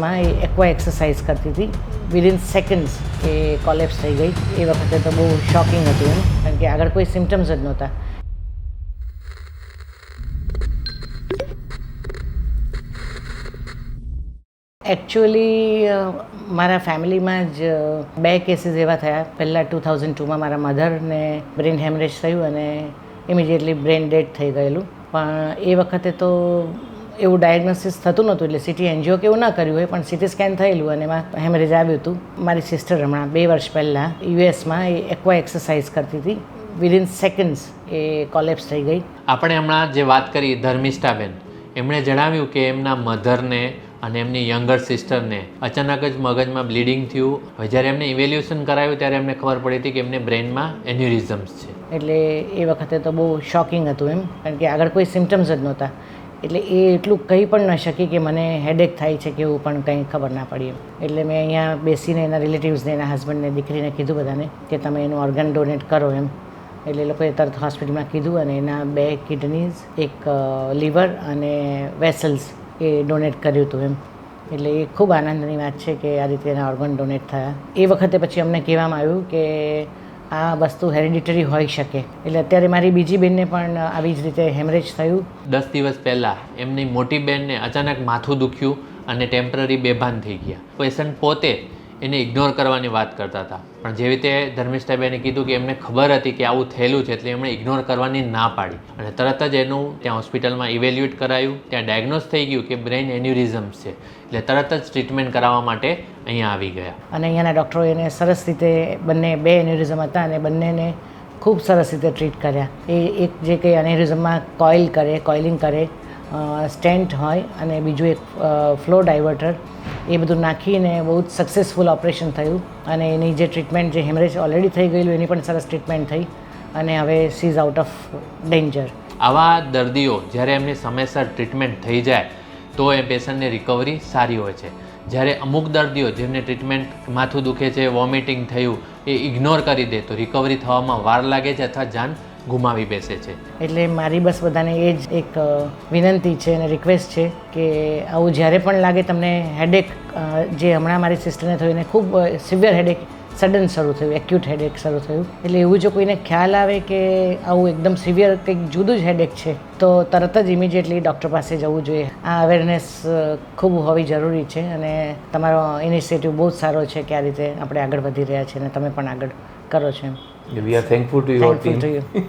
માં aqua exercise કરતી હતી વિધિન સેકન્ડ્સ એ કોલેપ્સ થઈ ગઈ. એ વખતે તો બહુ શોકિંગ હતું એમ, કારણ કે આગળ કોઈ સિમ્ટમ્સ જ નહોતા. એકચ્યુઅલી મારા ફેમિલીમાં જ બે કેસીસ એવા થયા. પહેલાં 2002માં મારા મધરને બ્રેન હેમરેજ થયું અને ઇમિડિયેટલી બ્રેન ડેડ થઈ ગયેલું. પણ એ વખતે તો એવું ડાયગ્નોસિસ થતું નહોતું, એટલે સીટી એન્જિયો કે એવું ના કર્યું હોય, પણ સીટી સ્કેન થયેલું અને એમાં હેમરેજ આવ્યું હતું. મારી સિસ્ટર હમણાં 2 વર્ષ પહેલાં યુએસમાં એ એક્વા એક્સરસાઇઝ કરતી હતી, વિધિન સેકન્ડ્સ એ કોલેપ્સ થઈ ગઈ. આપણે હમણાં જે વાત કરી ધર્મિષ્ઠાબેન, એમણે જણાવ્યું કે એમના મધરને અને એમની યંગર સિસ્ટરને અચાનક જ મગજમાં બ્લીડિંગ થયું. હવે જ્યારે એમને ઇવેલ્યુએશન કરાવ્યું ત્યારે એમને ખબર પડી હતી કે એમને બ્રેનમાં એન્યુરિઝમ્સ છે. એટલે એ વખતે તો બહુ શોકિંગ હતું એમ, કારણ કે આગળ કોઈ સિમ્ટમ્સ જ નહોતા. એટલે એ એટલું કહી પણ ન શકી કે મને હેડેક થાય છે કે એવું પણ કંઈ ખબર ના પડી એમ. એટલે મેં અહીંયા બેસીને એના રિલેટિવ્સને, એના હસબન્ડને, દીકરીને કીધું બધાને કે તમે એનું ઓર્ગન ડોનેટ કરો એમ. એટલે એ લોકોએ તરત હોસ્પિટલમાં કીધું અને એના 2 કિડનીઝ, એક લીવર અને વેસલ્સ એ ડોનેટ કર્યું હતું એમ. એટલે એ ખૂબ આનંદની વાત છે કે આ રીતે એના ઓર્ગન ડોનેટ થયા. એ વખતે પછી અમને કહેવામાં આવ્યું કે આ વસ્તુ હેરિડિટરી હોઈ શકે. એટલે અત્યારે મારી બીજી બેનને પણ આવી જ રીતે હેમરેજ થયું. 10 દિવસ પહેલાં એમની મોટી બહેનને અચાનક માથું દુખ્યું અને ટેમ્પરરી બેભાન થઈ ગયા. પેશન્ટ પોતે એને ઇગ્નોર કરવાની વાત કરતા હતા, પણ જેવી રીતે ધર્મિષ્ઠાબેને કીધું કે એમને ખબર હતી કે આવું થયેલું છે, એટલે એમણે ઇગ્નોર કરવાની ના પાડી અને તરત જ એનું ત્યાં હોસ્પિટલમાં ઇવેલ્યુએટ કરાયું. ત્યાં ડાયગ્નોઝ થઈ ગયું કે બ્રેન એન્યુરિઝમ્સ છે, એટલે તરત જ ટ્રીટમેન્ટ કરાવવા માટે અહીંયા આવી ગયા. અને અહીંયાના ડૉક્ટરોએ એને સરસ રીતે, બંને 2 એન્યુરિઝમ હતા અને બંનેને ખૂબ સરસ રીતે ટ્રીટ કર્યા. એ એક જે કંઈ એન્યુરિઝમમાં કોઇલિંગ કરે, સ્ટેન્ટ હોય અને બીજું એક ફ્લો ડાયવર્ટર, એ બધું નાખીને બહુ જ સક્સેસફુલ ઓપરેશન થયું. અને એની જે ટ્રીટમેન્ટ, જે હેમરેજ ઓલરેડી થઈ ગયેલું, એની પણ સરસ ટ્રીટમેન્ટ થઈ અને હવે she is out of danger. આવા દર્દીઓ જ્યારે એમની સમયસર ટ્રીટમેન્ટ થઈ જાય તો એ પેશન્ટની રિકવરી સારી હોય છે. જ્યારે અમુક દર્દીઓ જેમને ટ્રીટમેન્ટ, માથું દુખે છે, વોમિટિંગ થયું, એ ઇગ્નોર કરી દે તો રિકવરી થવામાં વાર લાગે છે અથવા જાન ગુમાવી બેસે છે. એટલે મારી બસ બધાને એ જ એક વિનંતી છે અને રિક્વેસ્ટ છે કે આવું જ્યારે પણ લાગે તમને હેડેક, જે હમણાં મારી સિસ્ટરને થયું, એને ખૂબ સિવિયર હેડેક સડન શરૂ થયું, એક્યુટ હેડેક શરૂ થયું. એટલે એવું જો કોઈને ખ્યાલ આવે કે આવું એકદમ સિવિયર કંઈક જુદું જ હેડેક છે, તો તરત જ ઇમિડિયેટલી ડૉક્ટર પાસે જવું જોઈએ. આ અવેરનેસ ખૂબ હોવી જરૂરી છે અને તમારો ઇનિશિયેટિવ બહુ જ સારો છે કે આ રીતે આપણે આગળ વધી રહ્યા છીએ અને તમે પણ આગળ કરો છો એમ. We are thankful to your team. Thankful to you.